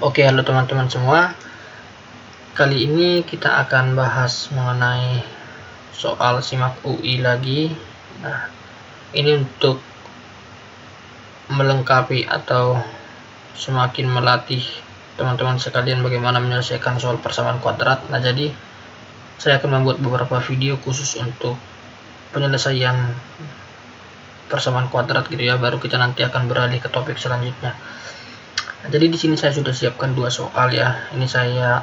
Oke, halo teman-teman semua. Kali ini kita akan bahas mengenai soal SIMAK UI lagi. Nah, ini untuk melengkapi atau semakin melatih teman-teman sekalian bagaimana menyelesaikan soal persamaan kuadrat. Nah, jadi saya akan membuat beberapa video khusus untuk penyelesaian persamaan kuadrat gitu ya. Baru kita nanti akan beralih ke topik selanjutnya. Nah, jadi di sini saya sudah siapkan dua soal ya. Ini saya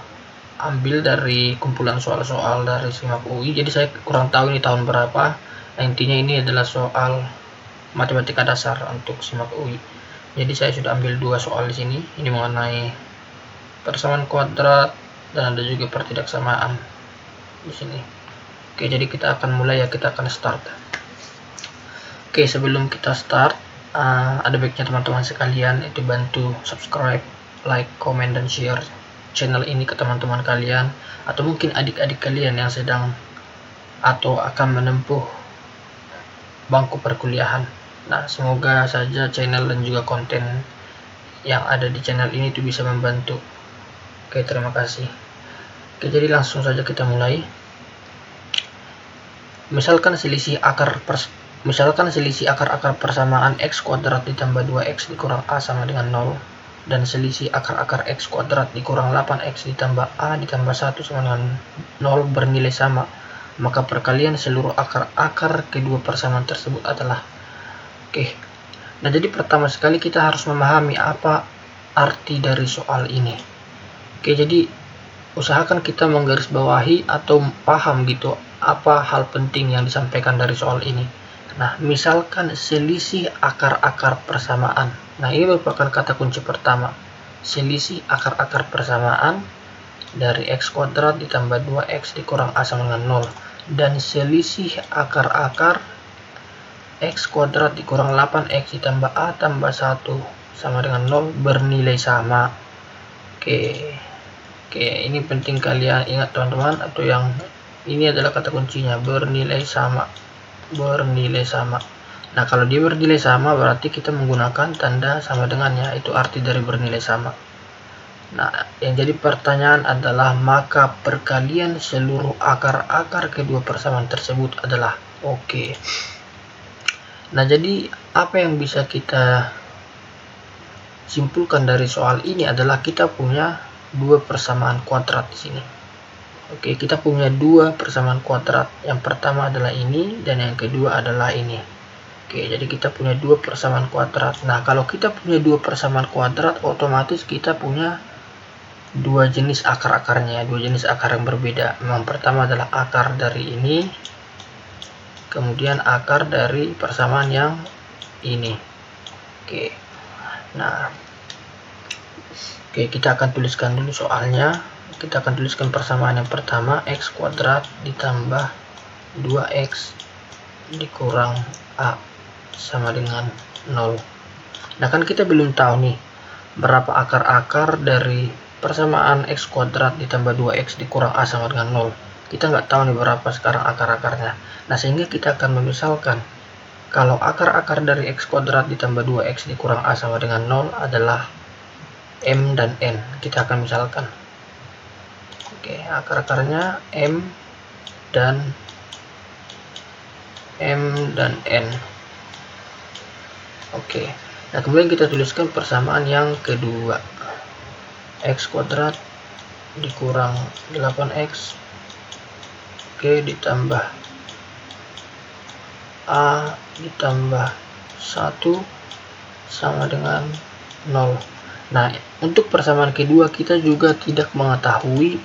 ambil dari kumpulan soal-soal dari SIMAK UI. Jadi saya kurang tahu ini tahun berapa. Nah, intinya ini adalah soal matematika dasar untuk SIMAK UI. Jadi saya sudah ambil dua soal di sini. Ini mengenai persamaan kuadrat dan ada juga pertidaksamaan di sini. Oke, jadi kita akan mulai ya. Kita akan start. Oke, sebelum kita start, ada baiknya teman-teman sekalian itu bantu subscribe, like, comment, dan share channel ini ke teman-teman kalian atau mungkin adik-adik kalian yang sedang atau akan menempuh bangku perkuliahan. Nah, semoga saja channel dan juga konten yang ada di channel ini itu bisa membantu. Oke, terima kasih. Oke, jadi langsung saja kita mulai. Misalkan selisih akar-akar persamaan x kuadrat ditambah 2x dikurang a sama dengan 0 dan selisih akar-akar x kuadrat dikurang 8x ditambah a ditambah 1 sama dengan 0 bernilai sama, maka perkalian seluruh akar-akar kedua persamaan tersebut adalah. Oke. Nah, jadi pertama sekali kita harus memahami apa arti dari soal ini. Oke, jadi usahakan kita menggarisbawahi atau paham gitu apa hal penting yang disampaikan dari soal ini. Nah, misalkan selisih akar-akar persamaan. Nah, ini merupakan kata kunci pertama. Selisih akar-akar persamaan dari x kuadrat ditambah 2x dikurang a sama dengan 0. Dan selisih akar-akar x kuadrat dikurang 8x ditambah a tambah 1 sama dengan 0 bernilai sama. Oke, ini penting kalian ingat teman-teman, atau yang ini adalah kata kuncinya, bernilai sama. Nah, kalau dia bernilai sama berarti kita menggunakan tanda sama dengannya, itu arti dari bernilai sama. Nah, yang jadi pertanyaan adalah maka perkalian seluruh akar-akar kedua persamaan tersebut adalah. Oke. Nah, jadi apa yang bisa kita simpulkan dari soal ini adalah kita punya dua persamaan kuadrat di sini. Oke, kita punya dua persamaan kuadrat. Yang pertama adalah ini dan yang kedua adalah ini. Oke, jadi kita punya dua persamaan kuadrat. Nah, kalau kita punya dua persamaan kuadrat, otomatis kita punya dua jenis akar-akarnya, dua jenis akar yang berbeda. Yang pertama adalah akar dari ini, kemudian akar dari persamaan yang ini. Oke. Nah, kita akan tuliskan dulu soalnya. Kita akan tuliskan persamaan yang pertama, x kuadrat ditambah 2x dikurang a sama dengan 0. Nah, kan kita belum tahu nih berapa akar-akar dari persamaan x kuadrat ditambah 2x dikurang a sama dengan 0. Kita nggak tahu nih berapa sekarang akar-akarnya. Nah, sehingga kita akan memisalkan kalau akar-akar dari x kuadrat ditambah 2x dikurang a sama dengan 0 adalah m dan n. Kita akan misalkan. Oke, akar-akarnya m dan n. Oke. Nah, kemudian kita tuliskan persamaan yang kedua. X kuadrat dikurang 8x ditambah a ditambah 1 sama dengan 0. Nah, untuk persamaan kedua kita juga tidak mengetahui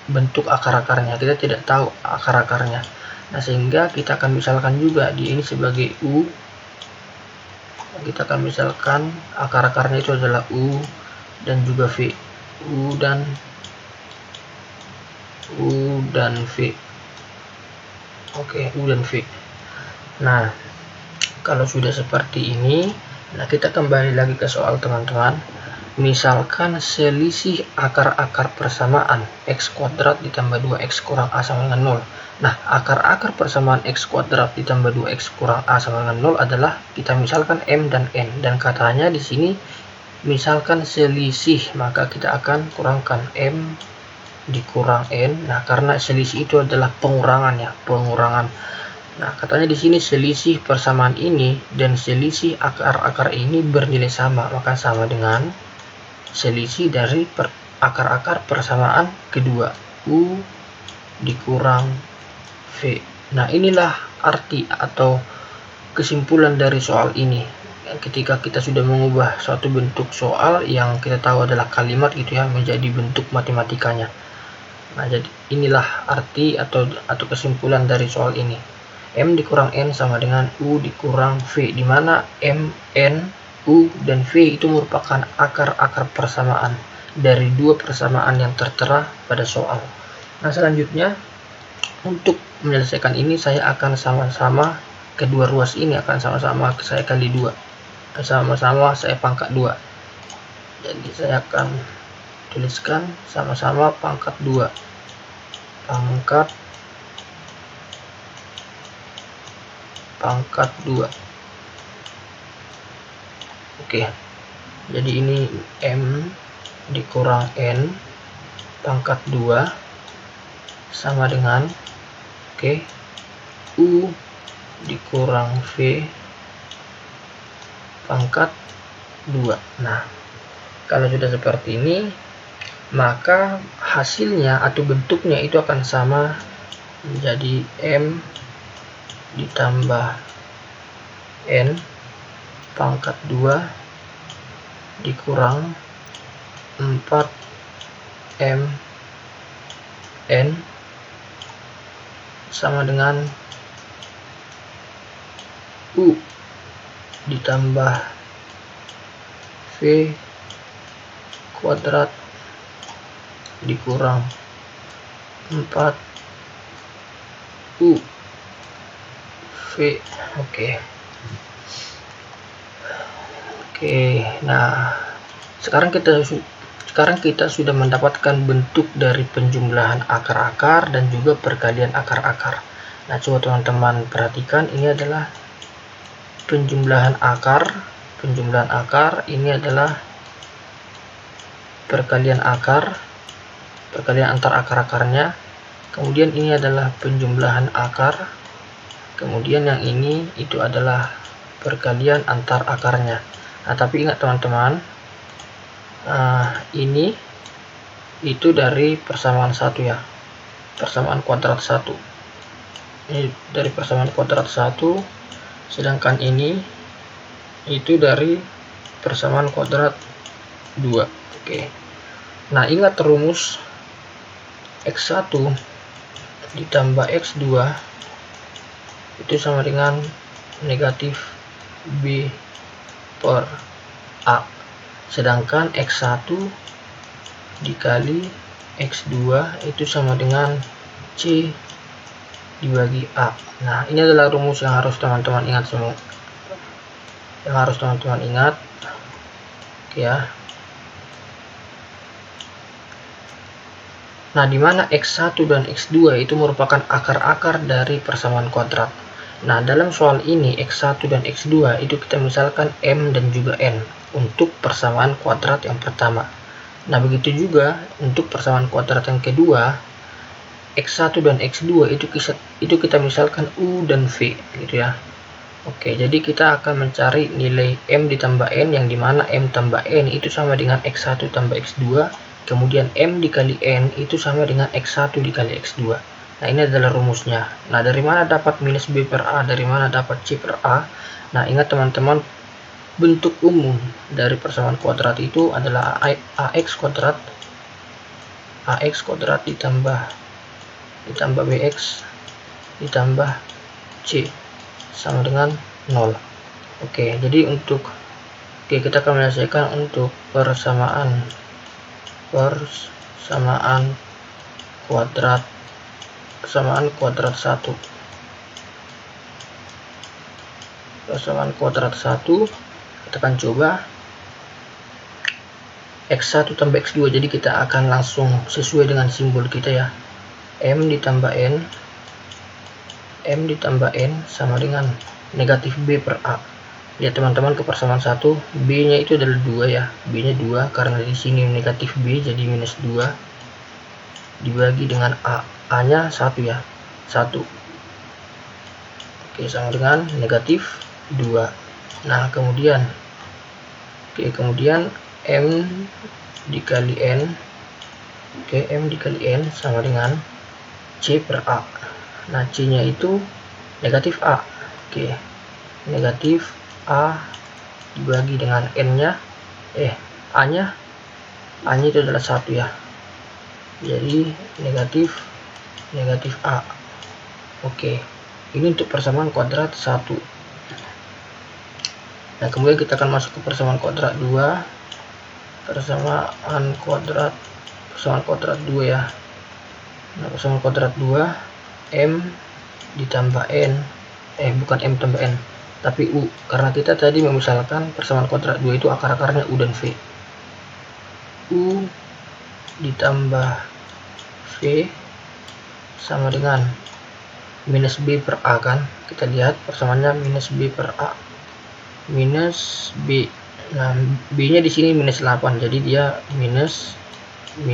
bentuk akar-akarnya. Kita tidak tahu akar-akarnya. Nah, sehingga kita akan misalkan juga di ini sebagai u. Kita akan misalkan akar-akarnya itu adalah u dan juga v. U dan v. Oke, u dan v. Nah, kalau sudah seperti ini, nah kita kembali lagi ke soal teman-teman. Misalkan selisih akar-akar persamaan x kuadrat ditambah 2x kurang a sama dengan 0. Nah, akar-akar persamaan x kuadrat ditambah 2x kurang a sama dengan 0 adalah kita misalkan m dan n. Dan katanya di sini misalkan selisih, maka kita akan kurangkan M dikurang N. Nah, karena selisih itu adalah pengurangan ya, pengurangan. Nah, katanya di sini selisih persamaan ini dan selisih akar-akar ini bernilai sama, maka sama dengan selisih dari akar-akar persamaan kedua, U dikurang V. Nah, inilah arti atau kesimpulan dari soal ini. Ketika kita sudah mengubah suatu bentuk soal yang kita tahu adalah kalimat gitu ya, menjadi bentuk matematikanya. Nah, jadi inilah arti atau kesimpulan dari soal ini. M dikurang N sama dengan U dikurang V, di mana M, N, U, dan V itu merupakan akar-akar persamaan dari dua persamaan yang tertera pada soal. Nah, selanjutnya untuk menyelesaikan ini saya akan sama-sama kedua ruas ini akan sama-sama saya kali 2, sama-sama saya pangkat 2. Jadi saya akan tuliskan sama-sama pangkat 2, pangkat 2. Oke, jadi ini M dikurang N pangkat 2 sama dengan U dikurang V pangkat 2. Nah, kalau sudah seperti ini, maka hasilnya atau bentuknya itu akan sama, menjadi M ditambah N pangkat 2 dikurang 4 M N sama dengan U ditambah V kuadrat dikurang 4 U V. Oke, nah sekarang kita sudah mendapatkan bentuk dari penjumlahan akar-akar dan juga perkalian akar-akar. Nah, coba teman-teman perhatikan, ini adalah penjumlahan akar, ini adalah perkalian akar, perkalian antar akar-akarnya. Kemudian ini adalah penjumlahan akar, kemudian yang ini itu adalah perkalian antar akarnya. Nah, tapi ingat teman-teman, ini itu dari persamaan 1 ya, persamaan kuadrat 1. Ini dari persamaan kuadrat 1, sedangkan ini itu dari persamaan kuadrat 2. Oke. Nah, ingat rumus X1 ditambah X2 itu sama dengan negatif B per A, sedangkan X1 dikali X2 itu sama dengan C dibagi A. Nah, ini adalah rumus yang harus teman-teman ingat semua, Oke ya. Nah, dimana X1 dan X2 itu merupakan akar-akar dari persamaan kuadrat. Nah, dalam soal ini X1 dan X2 itu kita misalkan M dan juga N untuk persamaan kuadrat yang pertama. Nah, begitu juga untuk persamaan kuadrat yang kedua, X1 dan X2 itu kita misalkan U dan V gitu ya. Oke, jadi kita akan mencari nilai M ditambah N, yang dimana M tambah N itu sama dengan X1 tambah X2, kemudian M dikali N itu sama dengan X1 dikali X2. Nah, ini adalah rumusnya. Nah, dari mana dapat minus B per A, dari mana dapat C per A? Nah, ingat teman-teman, bentuk umum dari persamaan kuadrat itu adalah AX kuadrat ditambah BX ditambah C sama dengan 0. Oke, jadi kita akan menyelesaikan untuk persamaan kuadrat 1. Persamaan kuadrat 1, kita akan coba X1 tambah X2, jadi kita akan langsung sesuai dengan simbol kita ya. M ditambah N sama dengan negatif B per A. Lihat teman-teman ke persamaan 1, B nya itu adalah 2 ya, B nya 2 karena di sini negatif B jadi minus 2 dibagi dengan A nya 1 ya, 1. Oke, sama dengan negatif 2. Nah kemudian M dikali N, M dikali N sama dengan C per A. Nah C nya itu negatif A. Negatif A dibagi dengan N nya A nya itu adalah 1 ya, jadi negatif A. Ini untuk persamaan kuadrat 1. Nah kemudian kita akan masuk ke persamaan kuadrat 2. Persamaan kuadrat 2 ya. Nah persamaan kuadrat 2, M ditambah N, bukan M tambah N tapi U, karena kita tadi memisalkan persamaan kuadrat 2 itu akar-akarnya U dan V. U ditambah V sama dengan minus B per A kan, kita lihat persamaannya minus B per A, minus B. Nah B nya di sini minus 8, jadi dia minus 8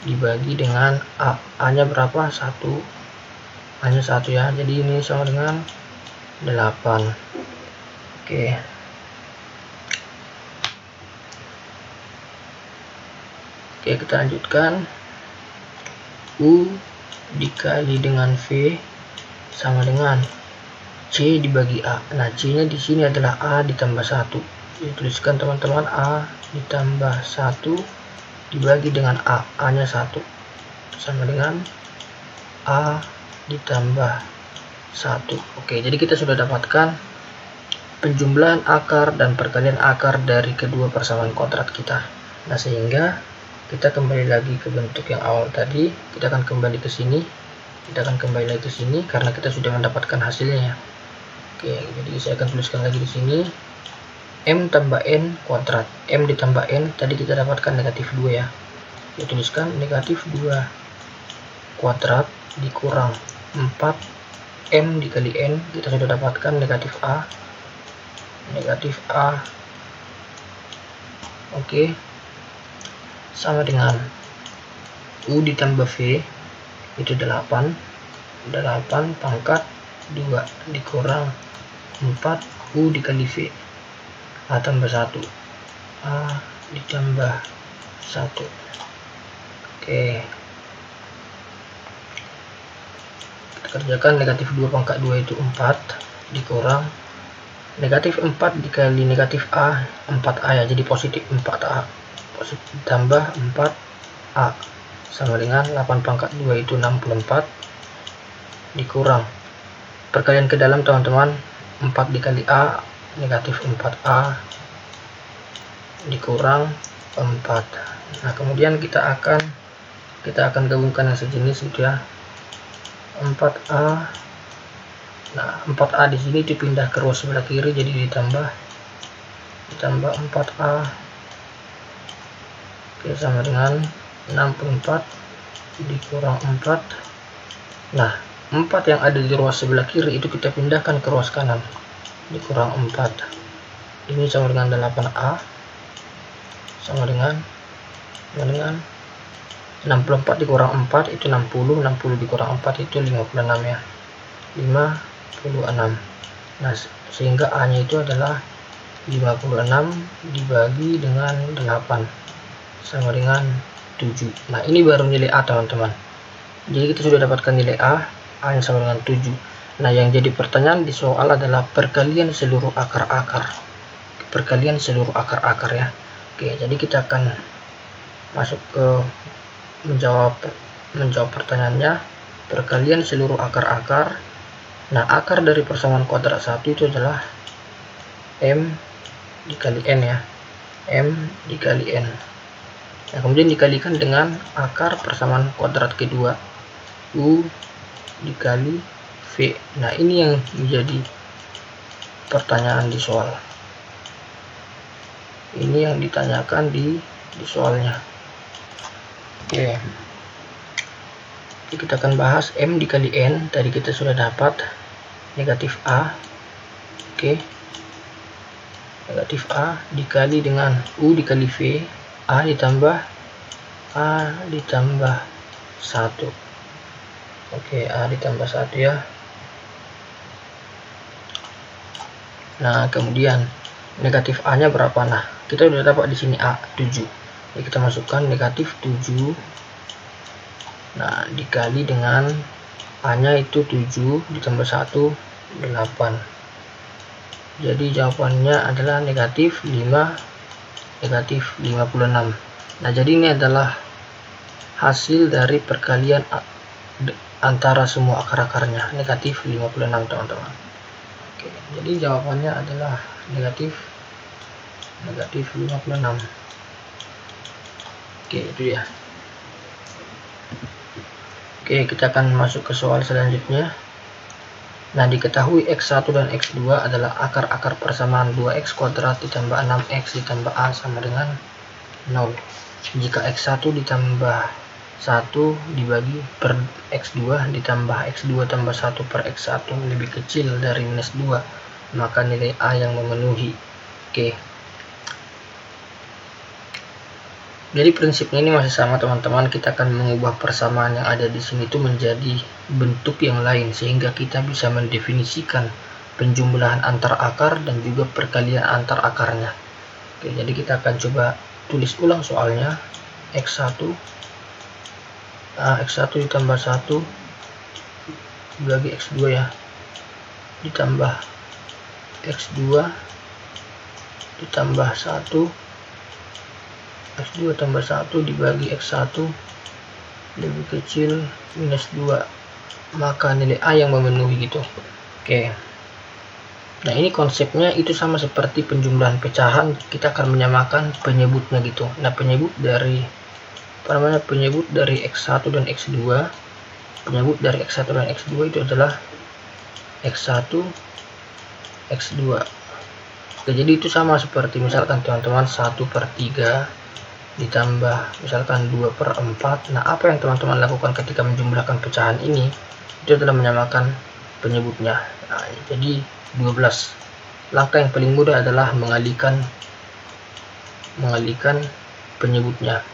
dibagi dengan A nya berapa, 1, A nya 1 ya, jadi ini sama dengan 8. Oke, kita lanjutkan. U dikali dengan V sama dengan C dibagi A. Nah C nya di sini adalah A ditambah 1, dituliskan teman-teman, A ditambah 1 dibagi dengan A nya 1 sama dengan A ditambah 1. Oke, jadi kita sudah dapatkan penjumlahan akar dan perkalian akar dari kedua persamaan kuadrat kita. Nah sehingga kita kembali lagi ke bentuk yang awal tadi, kita akan kembali ke sini, karena kita sudah mendapatkan hasilnya. Oke, jadi saya akan tuliskan lagi di sini, M tambah N kuadrat, M ditambah N tadi kita dapatkan negatif 2 ya, kita tuliskan negatif 2 kuadrat dikurang 4 M dikali N, kita sudah dapatkan negatif A. Oke, sama dengan U ditambah V itu 8 pangkat 2 dikurang 4 U dikali V, A tambah 1, A ditambah 1. Oke, kita kerjakan negatif 2 pangkat 2 itu 4 dikurang negatif 4 dikali negatif A, 4A ya, jadi positif 4A tambah 4A sama dengan 8 pangkat 2 itu 64 dikurang perkalian ke dalam teman-teman, 4 dikali A negatif 4A dikurang 4. Nah kemudian kita akan gabungkan yang sejenis gitu ya, 4A. Nah 4A di sini dipindah ke ruas sebelah kiri, jadi ditambah 4A. Oke, sama dengan 64 dikurang 4. Nah 4 yang ada di ruas sebelah kiri itu kita pindahkan ke ruas kanan, dikurang 4. Ini sama dengan 8A, sama dengan 64 dikurang 4 itu 60 dikurang 4 itu 56 ya, 56. Nah sehingga A nya itu adalah 56 dibagi dengan 8 sama dengan 7. Nah ini baru nilai A teman-teman, jadi kita sudah dapatkan nilai A nya sama dengan 7. Nah yang jadi pertanyaan di soal adalah perkalian seluruh akar-akar ya. Oke, jadi kita akan masuk ke menjawab pertanyaannya, perkalian seluruh akar-akar. Nah akar dari persamaan kuadrat 1 itu adalah M dikali N ya, M dikali N. Nah kemudian dikalikan dengan akar persamaan kuadrat kedua, U dikali V. Nah ini yang menjadi pertanyaan di soal, ini yang ditanyakan di soalnya. Oke, kita akan bahas M dikali N. Tadi kita sudah dapat negatif A Oke. Negatif A dikali dengan U dikali V, A ditambah 1. Oke, A ditambah 1 ya. Nah, kemudian negatif A nya berapa? Nah, kita udah dapat di sini A 7. Jadi kita masukkan negatif 7. Nah, dikali dengan A nya itu 7 ditambah 1 8. Jadi jawabannya adalah negatif 56. Nah, jadi ini adalah hasil dari perkalian antara semua akar-akarnya, negatif 56 teman-teman. Oke, jadi jawabannya adalah negatif 56. Oke, itu ya. Oke, kita akan masuk ke soal selanjutnya. Nah, diketahui X1 dan X2 adalah akar-akar persamaan 2X kuadrat ditambah 6X ditambah A sama dengan 0. Jika X1 ditambah 1 dibagi per X2 ditambah X2 tambah 1 per X1 lebih kecil dari minus 2, maka nilai A yang memenuhi. Oke. Jadi prinsipnya ini masih sama teman-teman, kita akan mengubah persamaan yang ada di sini itu menjadi bentuk yang lain sehingga kita bisa mendefinisikan penjumlahan antar akar dan juga perkalian antar akarnya. Oke, jadi kita akan coba tulis ulang soalnya. X1 ditambah 1 dibagi X2 ya, ditambah X2 ditambah 1 X2 tambah 1 dibagi X1 lebih kecil minus 2, maka nilai A yang memenuhi gitu. Oke. Nah, ini konsepnya itu sama seperti penjumlahan pecahan, kita akan menyamakan penyebutnya gitu. Nah, penyebut dari X1 dan X2, penyebut dari X1 dan X2 itu adalah X1 X2. Oke, jadi itu sama seperti misalkan teman-teman 1/3 ditambah misalkan 2/4. Nah, apa yang teman-teman lakukan ketika menjumlahkan pecahan ini itu adalah menyamakan penyebutnya. Nah, jadi 12. Langkah yang paling mudah adalah mengalihkan penyebutnya.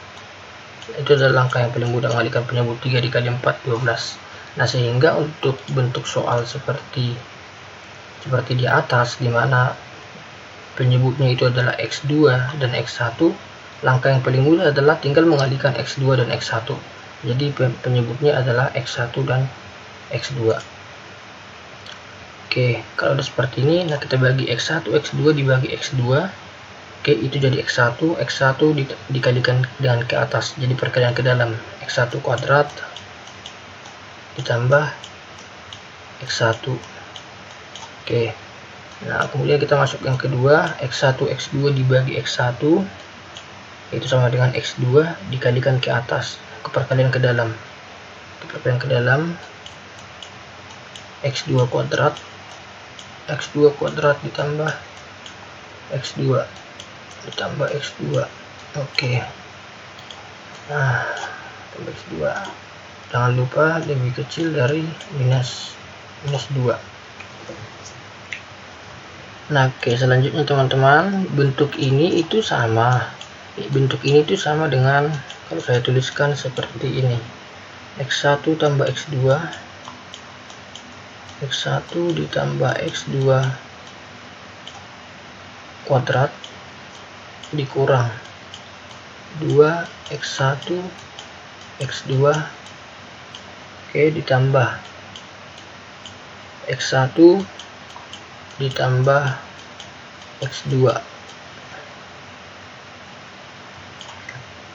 Itu adalah langkah yang paling mudah, mengalihkan penyebut. 3 dikali 4 12. Nah, sehingga untuk bentuk soal seperti di atas, di mana penyebutnya itu adalah X2 dan X1, langkah yang paling mudah adalah tinggal mengalihkan X2 dan X1. Jadi penyebutnya adalah X1 dan X2. Oke, kalau udah seperti ini, nah kita bagi X1 X2 dibagi X2. Oke, itu jadi X1 dikalikan dengan ke atas, jadi perkalian ke dalam. X1 kuadrat ditambah X1. Oke. Nah, kemudian kita masuk yang kedua, X1 X2 dibagi X1 itu sama dengan X2 dikalikan ke atas, ke perkalian ke dalam. Perkalian ke dalam X2 kuadrat ditambah X2 ditambah X2. Oke. Nah, tambah X2. Jangan lupa lebih kecil dari minus 2. Nah, oke, selanjutnya teman-teman, bentuk ini itu sama dengan kalau saya tuliskan seperti ini. X1 tambah X2, X1 ditambah X2 kuadrat dikurang 2X1 X2, oke, ditambah X1 ditambah X2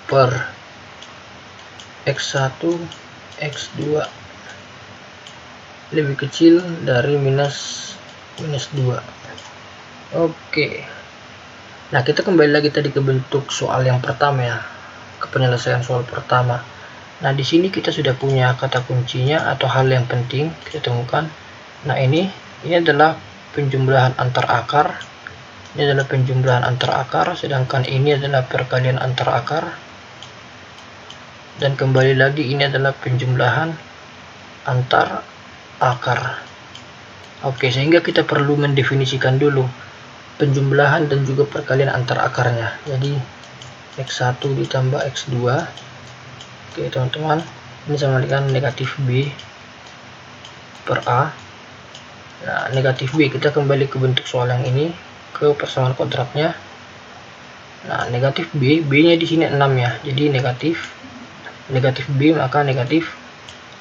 per X1 X2 lebih kecil dari minus 2. Oke. Nah, kita kembali lagi tadi ke bentuk soal yang pertama ya, ke penyelesaian soal pertama. Nah, di sini kita sudah punya kata kuncinya atau hal yang penting kita temukan. Nah, ini adalah penjumlahan antar akar. Ini adalah penjumlahan antar akar, sedangkan ini adalah perkalian antar akar. Dan kembali lagi ini adalah penjumlahan antar akar. Oke, sehingga kita perlu mendefinisikan dulu penjumlahan dan juga perkalian antar akarnya. Jadi X1 ditambah X2. Oke teman-teman, ini sama dengan negatif B per A. Nah, negatif B, kita kembali ke bentuk soal yang ini, ke persamaan kuadratnya. Nah, negatif B, B-nya di sini 6 ya. Jadi negatif B maka negatif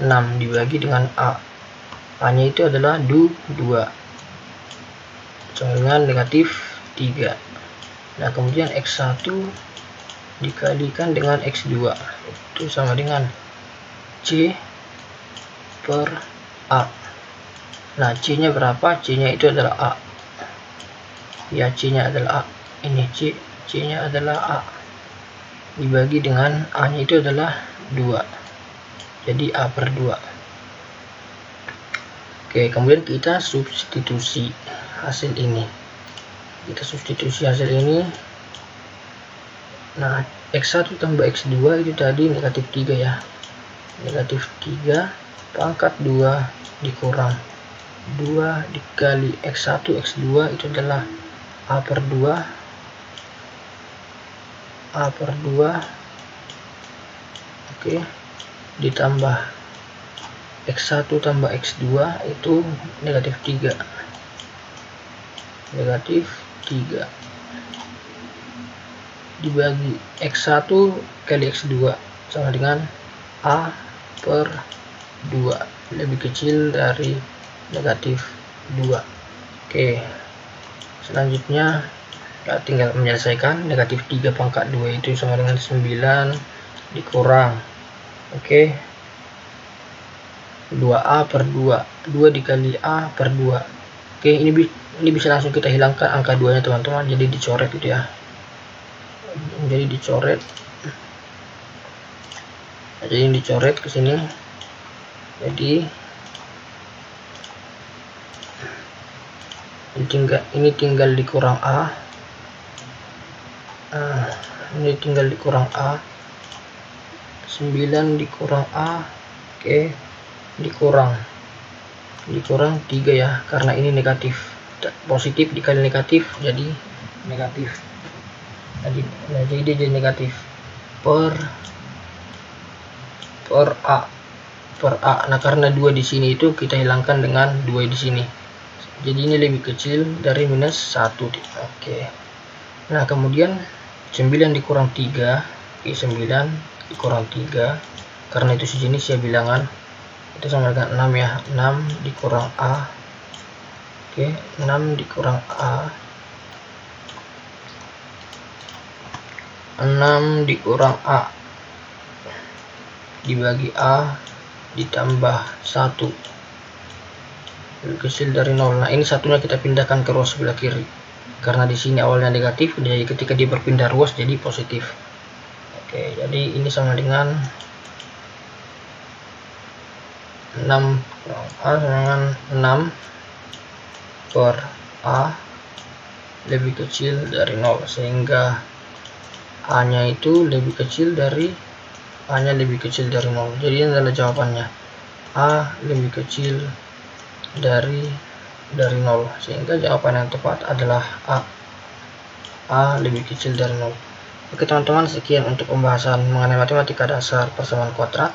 6 dibagi dengan A. A-nya itu adalah 2. Sama dengan negatif 3. Nah, kemudian X1 dikalikan dengan X2. Itu sama dengan C per A. Nah, C-nya berapa? C-nya itu adalah A. Ya, C-nya adalah A. Ini C-nya adalah A. Dibagi dengan A-nya itu adalah 2. Jadi A per 2. Oke, kemudian kita substitusi hasil ini. Nah, X1 tambah X2 itu tadi negatif 3 ya. Negatif 3 pangkat 2 dikurang 2 dikali X1 X2 itu adalah A per 2. Oke, ditambah X1 tambah X2 itu negatif 3. Dibagi X1 kali X2 sama dengan A per 2 lebih kecil dari negatif 2. Oke, selanjutnya ya, tinggal menyelesaikan. Negatif 3 pangkat 2 itu sama dengan 9 dikurang 2A per 2. 2 dikali A per 2. Oke, ini bisa langsung kita hilangkan angka 2 nya teman-teman, jadi dicoret gitu ya. Jadi dicoret ke sini. Jadi ini tinggal dikurang A. Ini tinggal dikurang A. 9 dikurang A. Oke, dikurang 3 ya, karena ini negatif. Positif dikali negatif jadi negatif. Jadi dia jadi negatif per A. Nah, karena 2 di sini itu kita hilangkan dengan 2 di sini. Jadi ini lebih kecil dari minus 1. Oke. Nah, kemudian 9 dikurang 3. Oke, 9 dikurang 3. Karena itu sejenis ya bilangan. Itu sama dengan 6 ya. 6 dikurang A. Oke, 6 dikurang A. 6 dikurang A dibagi A ditambah 1 lebih kecil dari 0. Nah, ini satunya kita pindahkan ke ruas sebelah kiri. Karena di sini awalnya negatif, jadi ketika dia berpindah ruas jadi positif. Oke, jadi ini sama dengan 6 A sama dengan 6 per A lebih kecil dari 0, sehingga A nya itu lebih kecil dari 0. Jadi ini adalah jawabannya, A lebih kecil dari 0, sehingga jawaban yang tepat adalah A lebih kecil dari 0. Oke teman-teman, sekian untuk pembahasan mengenai matematika dasar persamaan kuadrat.